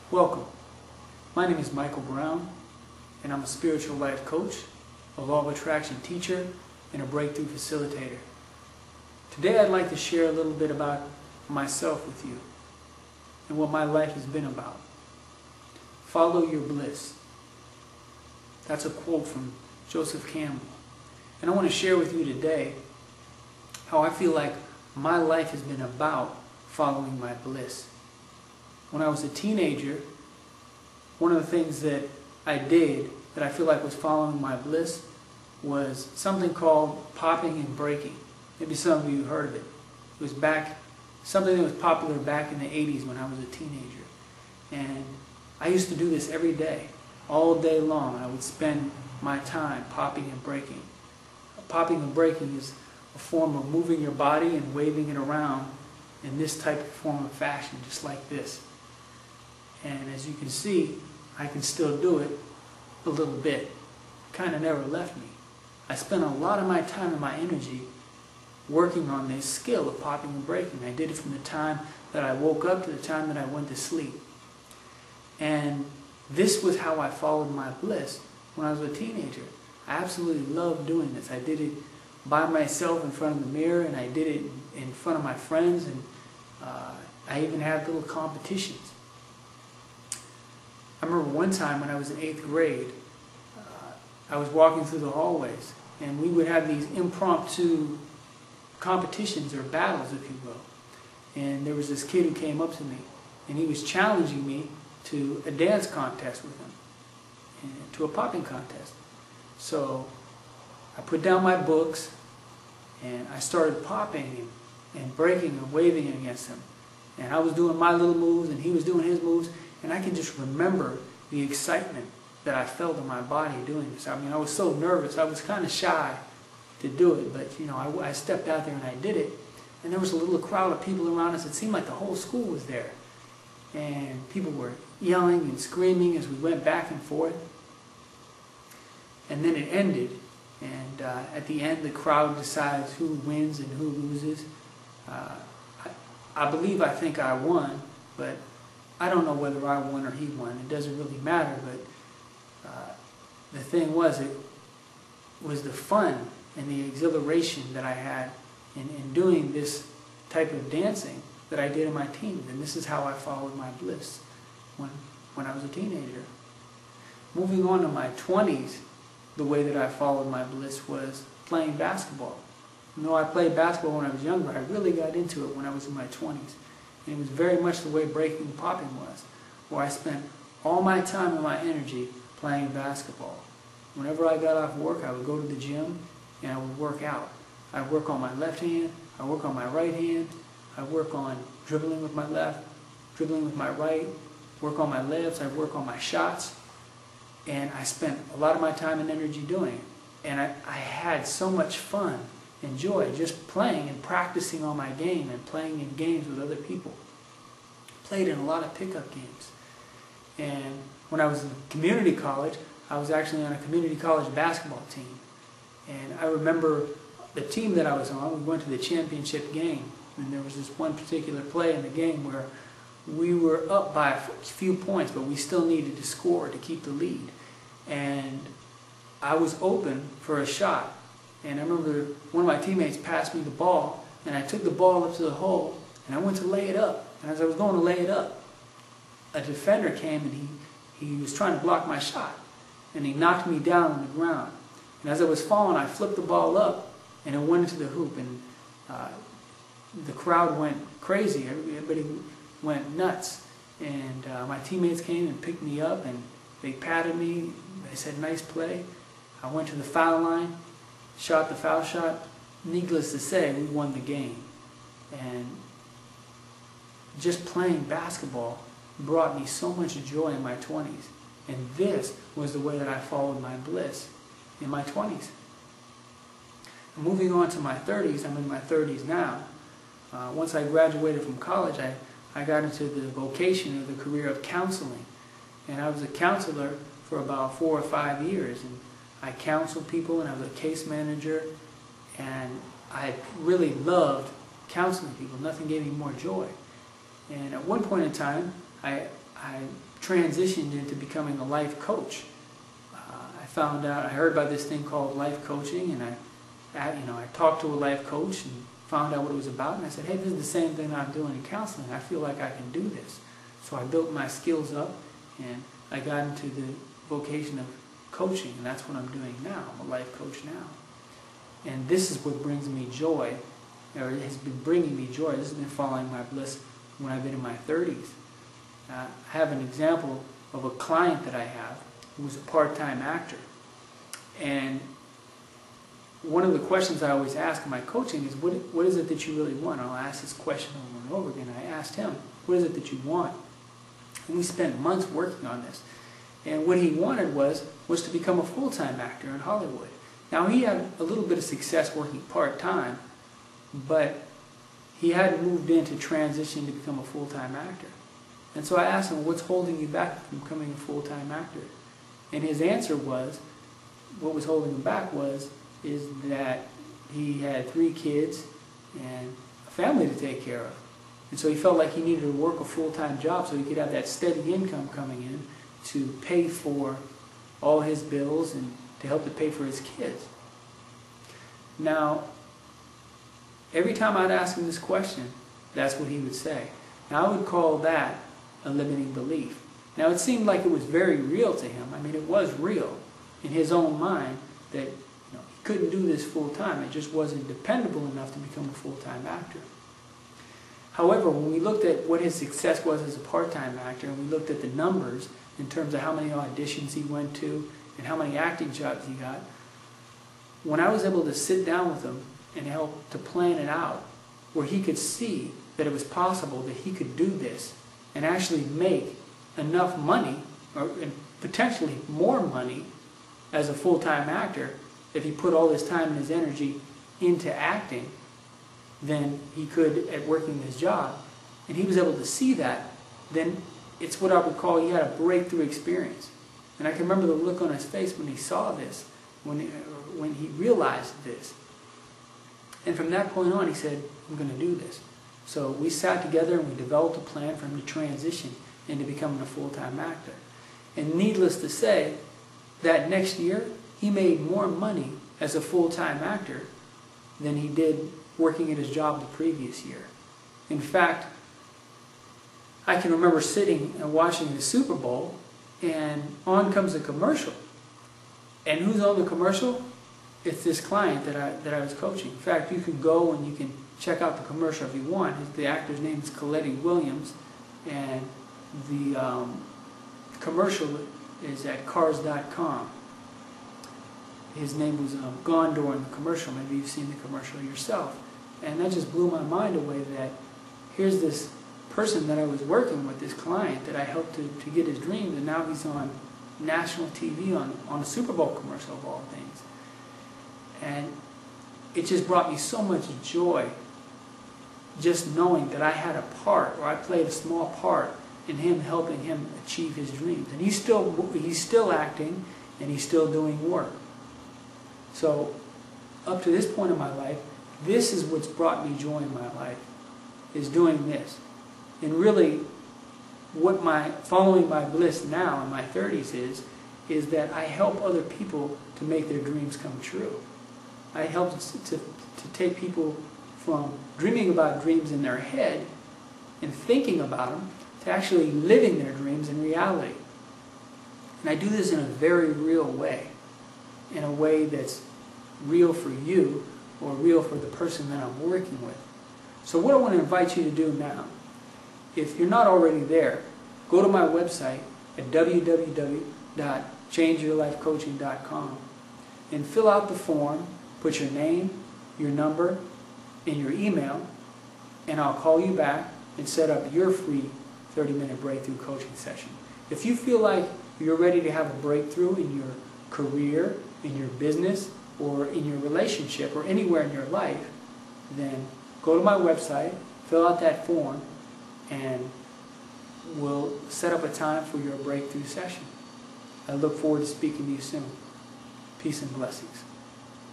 Welcome. My name is Michael Brown, and I'm a spiritual life coach, a law of attraction teacher, and a breakthrough facilitator. Today I'd like to share a little bit about myself with you and what my life has been about. Follow your bliss. That's a quote from Joseph Campbell. And I want to share with you today how I feel like my life has been about following my bliss. When I was a teenager, one of the things that I did that I feel like was following my bliss was something called popping and breaking. Maybe some of you heard of it. It was something that was popular back in the 80s when I was a teenager. And I used to do this every day, all day long. I would spend my time popping and breaking. Popping and breaking is a form of moving your body and waving it around in this type of form of fashion, just like this. And as you can see, I can still do it a little bit. Kind of never left me. I spent a lot of my time and my energy working on this skill of popping and breaking. I did it from the time that I woke up to the time that I went to sleep. And this was how I followed my bliss when I was a teenager. I absolutely loved doing this. I did it by myself in front of the mirror, and I did it in front of my friends, and I even had little competitions. I remember one time when I was in 8th grade, I was walking through the hallways, and we would have these impromptu competitions or battles, if you will. And there was this kid who came up to me, and he was challenging me to a dance contest with him, and to a popping contest. So I put down my books, and I started popping and breaking and waving against him. And I was doing my little moves, and he was doing his moves. And I can just remember the excitement that I felt in my body doing this. I mean, I was so nervous. I was kind of shy to do it. But, I stepped out there and I did it. And there was a little crowd of people around us. It seemed like the whole school was there. And people were yelling and screaming as we went back and forth. And then it ended. And at the end, the crowd decides who wins and who loses. I think I won, but I don't know whether I won or he won. It doesn't really matter, but the thing was, it was the fun and the exhilaration that I had in doing this type of dancing that I did in my teens. And this is how I followed my bliss when I was a teenager. Moving on to my 20s, the way that I followed my bliss was playing basketball. Though I played basketball when I was younger, I really got into it when I was in my 20s. And it was very much the way breaking and popping was, where I spent all my time and my energy playing basketball. Whenever I got off work, I would go to the gym and I would work out. I'd work on my left hand, I'd work on my right hand, I'd work on dribbling with my left, dribbling with my right, work on my lefts, I'd work on my shots. And I spent a lot of my time and energy doing it. And I had so much fun and joy just playing and practicing on my game and playing in games with other people. Played in a lot of pickup games. And when I was in community college, I was actually on a community college basketball team. And I remember the team that I was on, we went to the championship game. And there was this one particular play in the game where we were up by a few points, but we still needed to score to keep the lead. And I was open for a shot. And I remember one of my teammates passed me the ball, and I took the ball up to the hole, and I went to lay it up. And as I was going to lay it up, a defender came, and he was trying to block my shot. And he knocked me down on the ground. And as I was falling, I flipped the ball up, and it went into the hoop. And the crowd went crazy. Everybody went nuts. And my teammates came and picked me up, and they patted me. They said, "Nice play." I went to the foul line, shot the foul shot. Needless to say, we won the game. And just playing basketball brought me so much joy in my 20s. And this was the way that I followed my bliss in my 20s. Moving on to my 30s, I'm in my 30s now. Once I graduated from college, I got into the vocation or the career of counseling. And I was a counselor for about 4 or 5 years. And I counseled people, and I was a case manager. And I really loved counseling people. Nothing gave me more joy. And at one point in time, I I transitioned into becoming a life coach. I heard about this thing called life coaching, and I talked to a life coach and found out what it was about, and I said, hey, this is the same thing I'm doing in counseling. I feel like I can do this. So I built my skills up, and I got into the vocation of coaching, and that's what I'm doing now. I'm a life coach now. And this is what brings me joy, or it has been bringing me joy. This has been following my bliss when I've been in my 30s. I have an example of a client that I have who was a part-time actor. And one of the questions I always ask in my coaching is, what is it that you really want? I'll ask this question over and over again. I asked him, what is it that you want? And we spent months working on this. And what he wanted was to become a full-time actor in Hollywood. Now, he had a little bit of success working part-time, but he hadn't moved into transition to become a full-time actor. And so I asked him, what's holding you back from becoming a full-time actor? And his answer was, what was holding him back is that he had 3 kids and a family to take care of. And so he felt like he needed to work a full-time job so he could have that steady income coming in to pay for all his bills and to help to pay for his kids. Now, every time I'd ask him this question, that's what he would say. Now, I would call that a limiting belief. Now, it seemed like it was very real to him. I mean, it was real in his own mind that he couldn't do this full-time. It just wasn't dependable enough to become a full-time actor. However, when we looked at what his success was as a part-time actor, and we looked at the numbers in terms of how many auditions he went to and how many acting jobs he got, when I was able to sit down with him and help to plan it out, where he could see that it was possible that he could do this and actually make enough money, or potentially more money, as a full-time actor, if he put all his time and his energy into acting, than he could at working his job, and he was able to see that, then it's what I would call he had a breakthrough experience. And I can remember the look on his face when he saw this, when he realized this. And from that point on, he said, I'm going to do this. So we sat together and we developed a plan for him to transition into becoming a full-time actor. And needless to say, that next year, he made more money as a full-time actor than he did working at his job the previous year. In fact, I can remember sitting and watching the Super Bowl, and on comes a commercial. And who's on the commercial? It's this client that I was coaching. In fact, you can go and you can check out the commercial if you want. The actor's name is Coletti Williams, and the commercial is at Cars.com. His name was Gondor in the commercial. Maybe you've seen the commercial yourself. And that just blew my mind away that here's this person that I was working with, this client that I helped to get his dreams, and now he's on national TV on a Super Bowl commercial of all things. And it just brought me so much joy just knowing that I had a part, or I played a small part in him helping him achieve his dreams. And he's still acting, and he's still doing work. So up to this point in my life, this is what's brought me joy in my life, is doing this. And really, what following my bliss now in my 30s is that I help other people to make their dreams come true. I help to take people from dreaming about dreams in their head and thinking about them to actually living their dreams in reality. And I do this in a very real way, in a way that's real for you or real for the person that I'm working with. So what I want to invite you to do now, if you're not already there, go to my website at www.changeyourlifecoaching.com and fill out the form, put your name, your number, and your email, and I'll call you back and set up your free 30-minute breakthrough coaching session. If you feel like you're ready to have a breakthrough in your career, in your business, or in your relationship, or anywhere in your life, then go to my website, fill out that form, and we'll set up a time for your breakthrough session. I look forward to speaking to you soon. Peace and blessings.